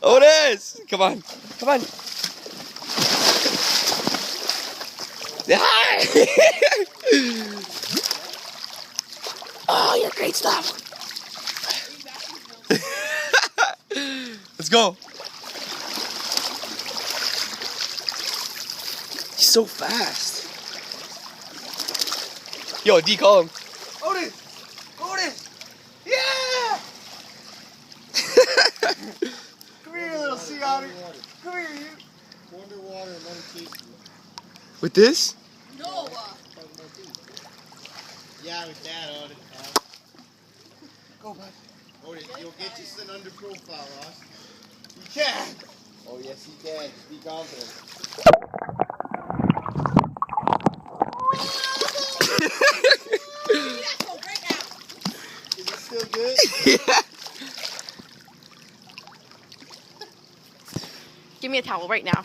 Otis! Come on. Come on. Hi! Oh, you're great stuff. Let's go. He's so fast. Yo, D, call him. Otis! Otis! Yeah! Come here, you little sea otter. Come here, you. Underwater and let him chase you. With this? No. Yeah, with that, Otis. Go, bud. Otis, you'll get just an under profile, Ross. You can. Oh, yes, he can. Just be confident. Is it still good? Yeah. Give me a towel right now.